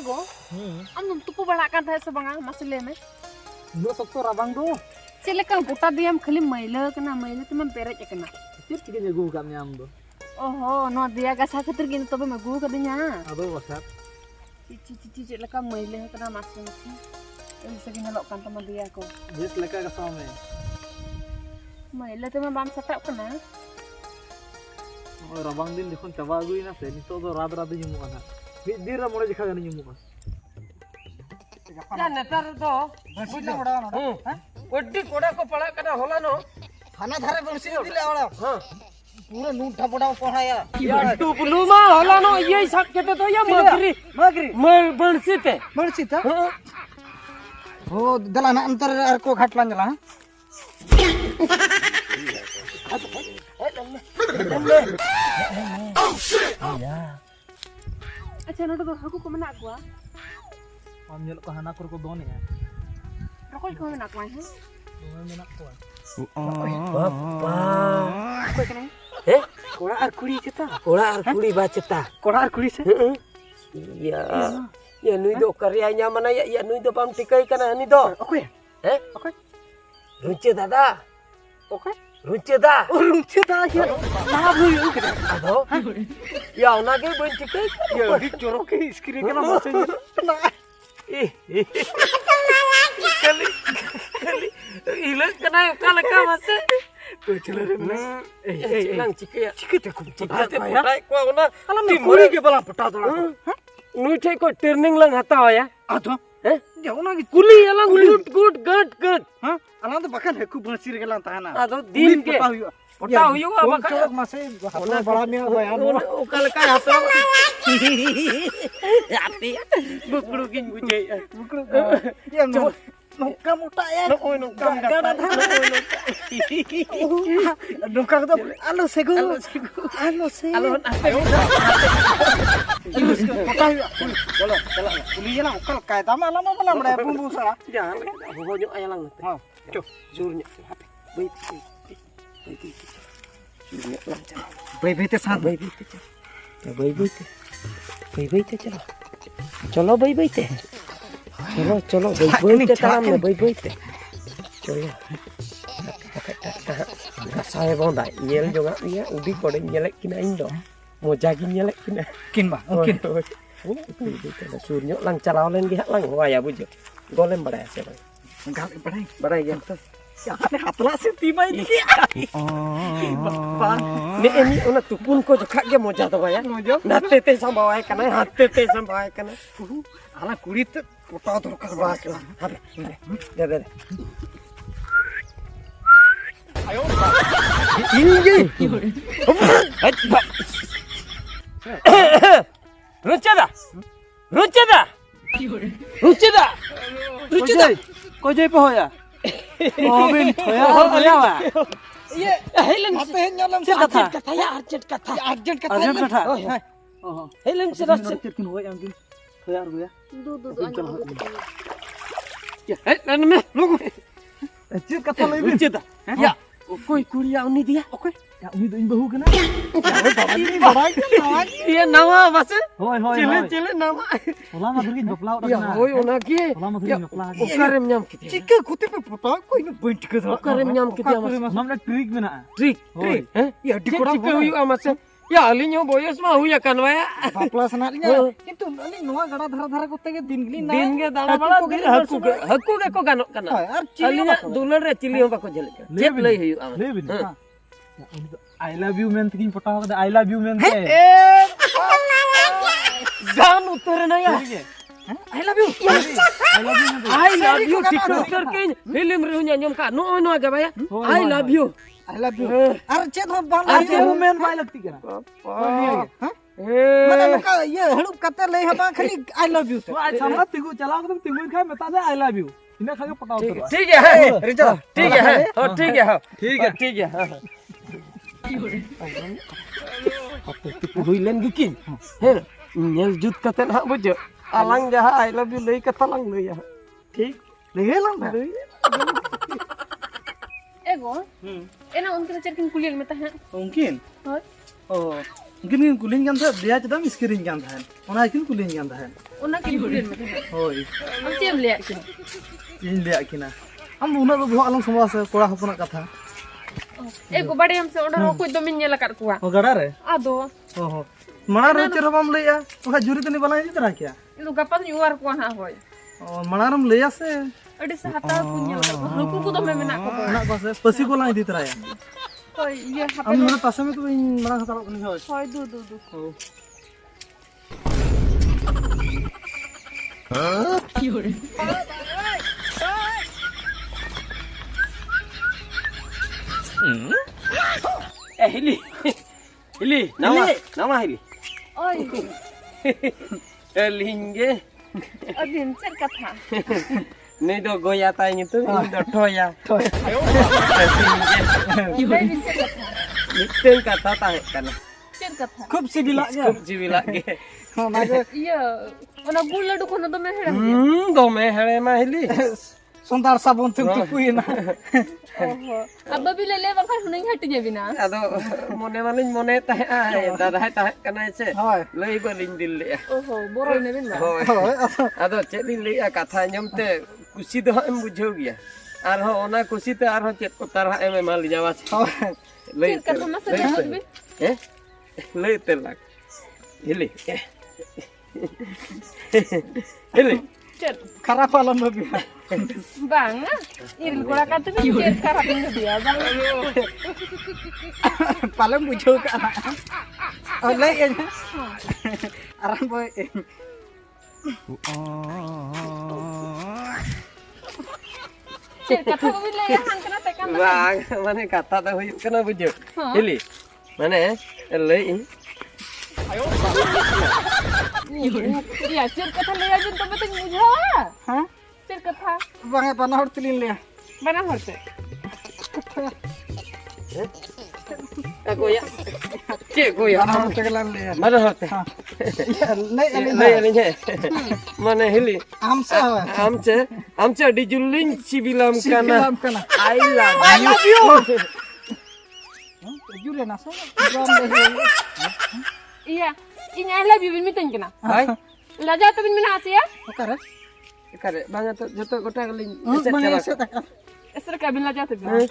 Ego, am tupu bala kan tha se banga masle me. Dua sokto rabang do. Celeka gota diam khali maila kana maila teman perej kana. Tip tiga jago kami am do. Oh, no dia gasa khatir gini tobe magu kadinya. Ado wasat. Cici celeka maila kana masle me. Ini segini lok kan teman dia ko. Jis leka kasau me. Maila teman bam satap kana. Oh rabang din dikon cawa gui na se nito do rad nyumu kana. Mid dira mole jikha gani nyumu kas. Ya netar do buja bada no ओड्डी कोड़ा को पड़ा कना होला no थाना धारे बंसी दिले वाला हां पूरा नूठा पड़ा पढ़ाया या टुबलू मा होला नो ये सब केते तो या मगरी बंसी ते हां हो दला ना अंतर आर को घाटला जला अच्छा नोट दो हाकू को मना गवा हम nyel ko hana kur ko don ya. Rokok ko mena ko he. Mena ko. बापा Ko kana. कोड़ा आर कुड़ी चता कोड़ा आर कुड़ी बाचता Kora ar kuri se. या या नुई दो करिया mana ya नुई दो बम टिकै कना हनी दो Oke. ओके रुचे दादा Oke. रुचे दा Urung cita ya. Na bu yu kada. अदो या उनागे बन टिकै Ya di jorok ke skiri kana mase. Na. kali ilang kena kala ka mase Kecilere me. lang cikaya Cikite ku. cikate potai ko una Alam na kuri ke bala pata dola. नुई ठे को training lang hataw ya Ado. eh Ya una ki kuli alang good good ha. Alam to bakan heku bansir ke lan tahana. ado din ke Pota huyu apa Chorok mase hato bala me goya no. ukal ka hataw ati bukru kin bujai Bukru. Ya no. Nokka muta ya. oi no kam Kada Nokka to alo segu. Alo se. alo Pota yu. Chalo chalo. Uli ya lang ukal kai tama lama bala mare bumbu sa. jangan pokoknya ayalang Ha. coba surnya baik surnya lancar Baik baik te saat. baik चलो चलो भाई चलो चलो भाई ताम ने भाई चलो saya bonda nyel juga iya udah kode nyelek kina indo mau jagi nyelek kina Kin ba. Oke. surnya lang calaw len gi lang waya bujo golem badai se bang Enggak padai. badai ya Ya hatla se timai ni. ni ini una tupun ko jo khak ge moja to ya Mojo. natte te sambawai kana hatte te sambawai kana Ala kulit pota dorkar bas. deh Inge. Ruceda. Ko jai pa hoya. Oh bin hoya hoya wa. Iya, helm Apa hen nyalam se kata kata. ya urgent kata. Arjen kata. Oh. Helm sedas. Kin hoya angin. Hoya ar hoya. Du anya. Ya, nanme logo. Arjen kata lai bin. Ruceda. Ya, koi kuria uni dia. Oke. Ya uni do in bahu kana. Ini barai kana. Iya nama masa. Hoi hoi. Cile nama. Ola ma durgi bapla ora Ya, kana. hoi onagi. Ola ma durgi bapla. Ukarem nyam kita. Chika kuti pe pota ko ina point ke da. Ukarem nyam kita mas. Namna trick mena. Trik. Eh? Ya di kora Chika huyu amase. Ya alinyo boyos mah huya kan waya. bapla sanatnya. Itu ani noa gada dhara kotte ke din gili na. दिन के दाड़ा बड़ा हक्कू के को गानो कना Ar chili Alina दुलर रे chilli हम बाको झलक चेप लई हयु आम ले bin. I love you men tikin pota ka I love you men te. गान उतर ना या I love you. I love you ठीक उतर के फिल्म रे हुnya nyom ka no no ga baya I love you I love you. Ar chet ho bang Ar I chet love ho you men bai lagti kana. Ha? Mana A nuka ye halup kata lei haba khali I love you. Ai samla tigu chala ko tigu khai meta de I love you. Ina khage pota utar. ठीक है रिचा ठीक है हां ठीक है ठीक है huilen gikin he nyel jut katen ha bojo alang jaha I love you lei kata lang lei ya ठीक ले lang na. Ego. Ena unta cerkin kuliah meta ha. Mungkin. Hoi. Oh. गिन कुलिंग kan था दिया चदा मिस्किरिंग kan था ओना किन cooling kan था Una kin kulian mate. होय Am cem liat kin. इन लिया किना हम उना तो बहुत अलग समझ से कोड़ा हपना कथा Ko bade am se order ko do min nyela kat kuwa. ओ गड़ा रे Ado. ओहो मणा रे चेर बाम लेया ओखा जुरी तनी बला इदी तरह क्या Itu gapan yuar kuwa na hoy. ओ मणा रम लेया से Adi sa hata ko nyela kat kuwa. Luku ko do me menak ko. ना को से पसी को ला इदी तरह या Hoy ye हम hape. ना पास में तो इन मणा खतरा कनी होय Hoy du. Hili. Hili, nama Hili. Oi. Lingge. Adin cer katha. Ni do goya ta itu, ini do toya. Dai bin cer katha. Miteng kata tahe kana. Cer katha. खूब सिबिला या Kup jibila ge. ना के Iya. Ona gul ladu kono do me heram. Dome hele ma Hili. संतार साबुन तुम तुकुई ना Oho. Abba bile le bangkan huning hati jabi na. Ado mone tahe ai dada tahe kana se. होय Lei baling dille. Oho, boroi ne bin ba. Hoy. होय Ado chet din lei katha nyamte kusi do em bujhau gya. Arho ona kusi te arho chet ko tarha em mal jawa se. होय Lei. Cer katha masa jahat bin. Eh? Lei telak. Hili. Hili. Cer. खराब आलम भी Bang, irin kura kata bin cer karapin ke dia bang. Palam बुझो का और ले ये आराम बोय Cer kata ko bin le han kena tekan. Bang, mane kata dah huyuk kana bujau. Hili. Mane lei. Iya, cer kata le aja to betul bujha. हां Cer kata. बांगे बना हर तिलिन ले Mana horte? Aku ya. Cik aku ya. बना हर तगलान ले Mana hote? ले Lei ni je. Mane hili. हम सा Amce di juling cibilam kana. सिबिलाम कना I love you. जुले ना सो ग्राम ले Iya, ini I love you bin mitain kena. Hai. Laja to bin mina asia. करे Kare bang atau joto kota keling. बंगे से तक Esra ka bin laja to bin.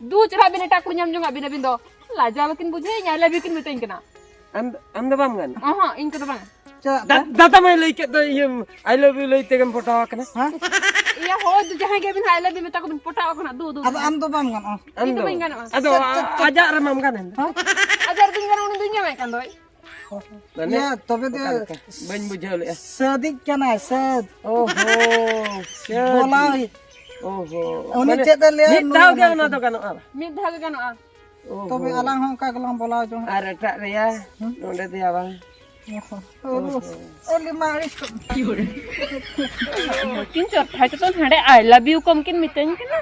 Du cerah bin tak kunyam juga bin bin do. Laja makin bujhe, ini I love you kin mitain kena. Anda bang kan? Aha, ini kata bang. Data mai lei ke to I love you lei tegam photo kana. हां Iya, ho du jahan ke bin I love you mita ko bin pota ko na du. अब हम तो बम gun Itu bin kan. Ado ajak ramam kan. Ajar bin kan unin dunya mai kan doi. या तबे दे Ban bujau le. सदिक कना सद Oh, बोला oh. उनी चेत ले Ni tahu ke mana to kan? Mit dhag kan a. तबे अलग हम का गलम बोला जो Ada tak ya? Nonde dia bang. ओली मारी Kin chot thai to hade I love you kom kin mitain kena.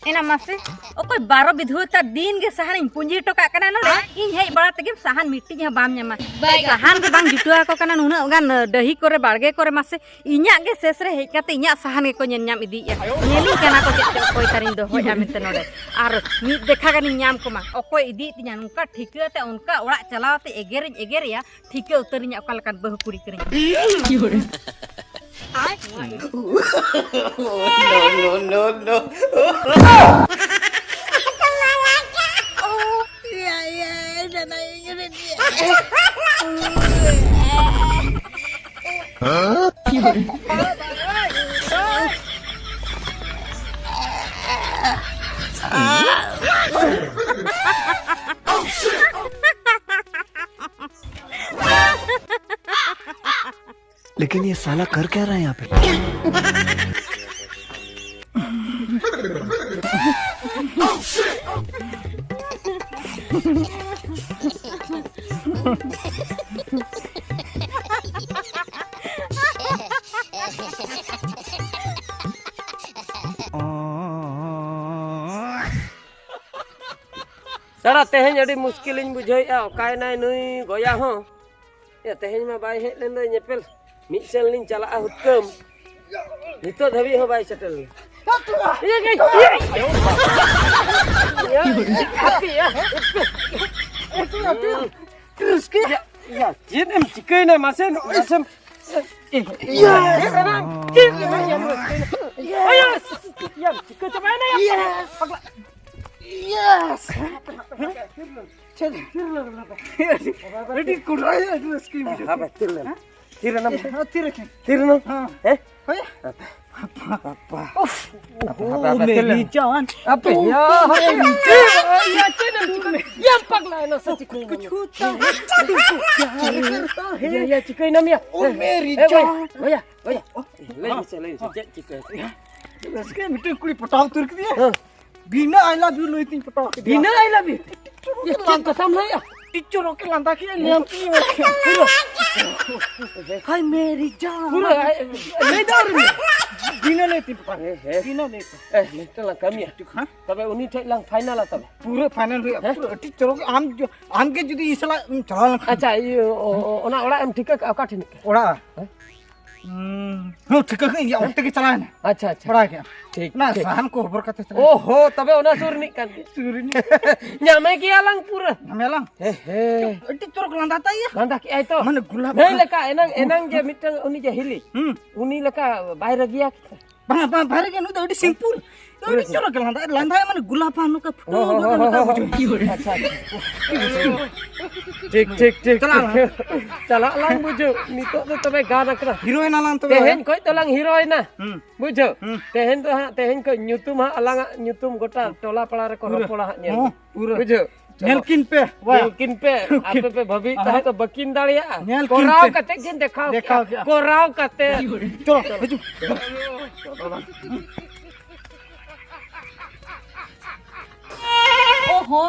एना मासे ओकोय 12 विधुता दिन के सहान पुंजी टोका कना न इन हेय बड़ा तगे सहान मिट्टी जहां बाम न्यामा सहान के बांग जुटुआ को कना नुना गान दही करे बाड़गे करे मासे इन्या के शेष रे हेय कते इन्या सहान के को न्याम इदी या नेली कना को चेते ओकोय तारिन दो होय आमिते नोडे आर मिट देखा गानी न्याम को मा ओकोय इदी तिन्या नुका ठिकते उनका ओड़ा चलावते एगेरिया ठिके उतरिन्या ओका लकान बहु कुड़ी करिन No. लेकिन ये साला कर क्या रहा है यहाँ पे? Sara हाँ तेहें अड़ी मुश्किल बुझे ओकायना नुई गोया हो या तेहें मा बाय हेज लेन नेपेल मिसेल लिंग चला हुतकम नितो धबी हो बाय सेटल या जिन चिकन मासे असम मेरी जान apa ya ya cina yang pagla na sa chikai kuch hota ya ya chikai nam ya ओ मेरी जान भैया भैया ले से चिkai इसके मिट्टी कुड़ी पटाव तुरक दिया बिना आई लव यू लोइती पटाव के बिना आई लव यू ये क्या कसम है या टीचर रोके लांदा के नियम की पूरा हाय मेरी जान पूरा ले दौर में बिना लेती पटाव बिना लेती लेते ला कम या तबे उनी ठे lang final तबे पूरे फाइनल हुई पूरा टीचर रोके आम के जुदी इसला चला अच्छा ये ओना ओड़ा एम ठीक का ठिन ओड़ा नो ठीक है ये उठते के चला है अच्छा अच्छा पड़ा क्या ठीक ना सहन को खबर करते चला ओहो तबे ओना सुरनी kan सुरनी nyame ki alang pura हमेला he teacher को लांदा ये ganda ki ai to माने गुलाब नहीं लका enang je mitang uni je hili uni laka bayar gya bang bang बाहर के नु तो सिंपल टीचर को लांदा माने गुलाब पानो का फुटो अच्छा ठीक ठीक ठीक चला lang bujo nito to tebe gana kra heroine आलान तो tehen koi to lang heroin na bujo tehen to ha tehen ko nyutum ha alang nyutum gota tola pala re ko ropola ha nyel bujo नेलकिन पे नेलकिन पे आपे पे भभी ताहे तो बकिन दाड़िया नेलकिन कोराव पे। कते जिन देखाओ देखाओ क्या? कोराव कते चलो हजू ओहो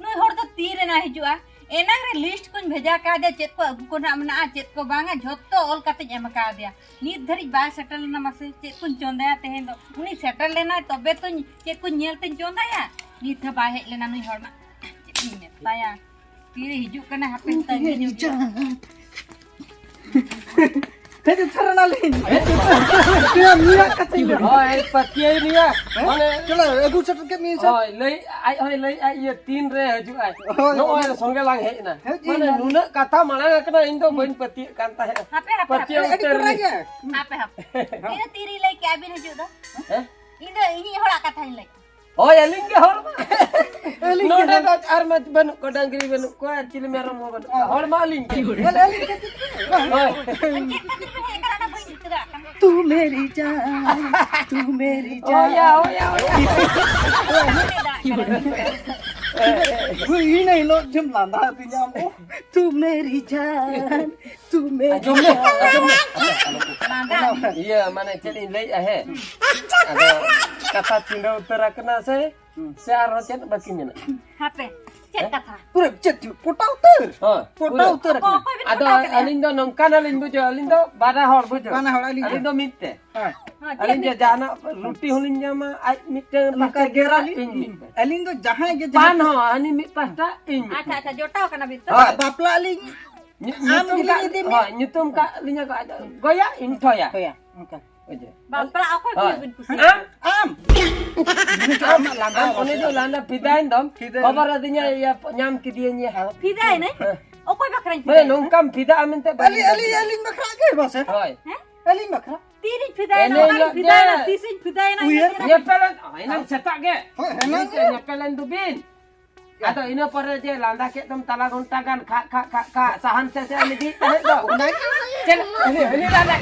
नुई हर तो तीर ना हिजुआ एनांग रे लिस्ट कुन भेजा का दे चेत को अगु को ना चेत को बांगा झोतो ऑल कते एम का दिया नीत धरी बाय सेटल ना मासे चेत कुन चोंदा तेहें दो उनी सेटल लेना तबे तो चेत कुन नेल ते चोंदा या नीत बाय हे लेना नुई हर मा चेत ने ताया तीर हिजु कना हापे तंगे जो ते थरना ले ते मिया कते ओए पतिये निया माने चलो एगु सेट के मी से ओए लई आई ये तीन रे हजु आई नो ओए संगे लांग हे ना माने नुना कथा माना कना इन तो बन पति कांता है हापे हापे पतिये उतर हापे हापे इन तीरी ले कैबिन हिजु दो इन इनी हड़ा कथा इन ले ओए एलिंग के हर नोडे तो आर मत बन को डंगरी बन को चिल मेरा मो बन हर मालिंग के तू मेरी जान तू मेरी ओया ओया वो ही नहीं लो जम लांदा तिया मो तू मेरी जान तू मेरी Nanda iya mana cek ini ahe ada kata cinta utara kena saya rocet bakinya हापे चेत कथा पूरे चेत पोटा उतर oh पोटा उतर को कोई भी ada alin do nongkan alin bujo alin do bada hor bujo काना हड़ा ली alin do mitte हां alin do jana roti hulin jama ai mitte मका गेरा ली एलिन तो जहां के pan ho ani mit pasta ini अच्छा अच्छा जोटाओ कना बित बापला ली nyutum ka linya ka goya info ya ya okay oje बापला ako बिन कुछ आम landa one do landa pidain dom kabar adinya ya nyam ki dia nya फिदा है नहीं ओ कोई बकरन mana nongkam pida amin te अली अली एलिन बखरा के बस है hoy एलिन बखरा तीरी फिदा है ना Ini फिदा है ना dia. तीसिन फिदा है ना nyepelan inang cetak ge एना nyepelan dubin atau ini pare je landa ke tem tala gontakan ka sahan se ini di tahe do cel ini landa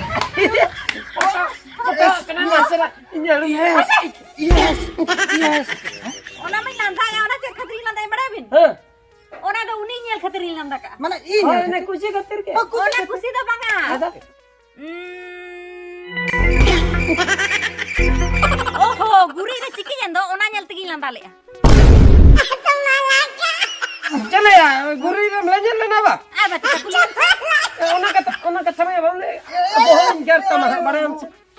kena masalah ini yes yes yes ओना में नंदा या ओना check Khatri Nanda बड़ा बिन huh ओना दो उनी nail Khatri Nanda का माने ई oh ini kusi katir ke ओना खुशी दो बांगा ada ओहो गुरी रे चिकी जंदो ओना नेल तगी नंदा ले चले ya guri ram belajar lena ba आ बच्चा कुली ona kata me bamle bohong jar tamah baram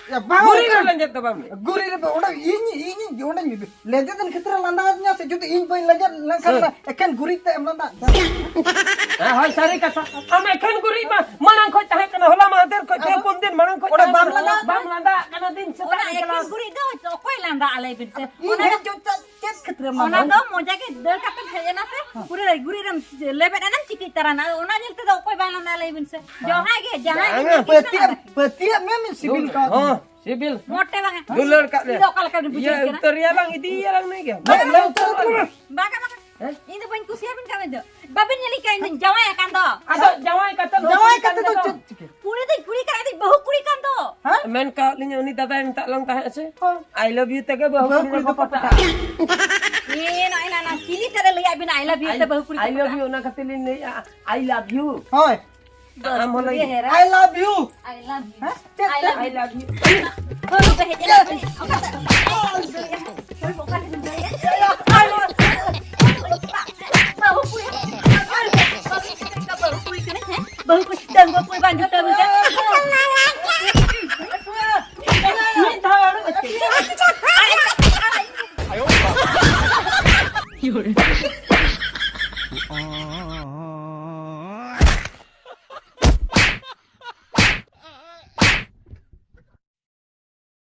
Ya bang. Guri kan lanjut tuh bang. Guri le oda ini oda ni lede dan khatra landa nya se jutu in bain lajar langkan ekan guri te em landa. Hai sari kata. Am ekan guri mah manang kau tahan kena hola mah der kau dia pun din manang kau. Oda bam landa. Bam landa kena din Ona setan ekin kelas. guri do okoi landa alai binse. Ini juta cek khatra Ona landa. do moja ke dal kata thayana se pura guri ram lebe anam chiki tarana ona jelte do okoi ba landa alai binse. Jahai Petia memang sibil ka. Oh, sibil. mote bang. Dulur kak dia. Ido kala kala Iya, bujur utar ya bang, itu ya bang nih ya. Baga baga. Ini bain kusiapin kami do. Babin nyali kain jawa ya kan do. Ada jawai kata. Jawai kata tu cek. Pura deh guri kan ada bahu guri kan do. Men kau linya ni tata yang tak lang tahan sih. I love you tega bahu kuri ko pata. Ini na kini tara liya bin I love you te bahu guri. I love you na katilin ni I love you. Hoy. Am hola. I love you. I love you. I love you. Baru beheja. Bahu ku sedang gua pun bantu tahu kan. Ni tahu betul.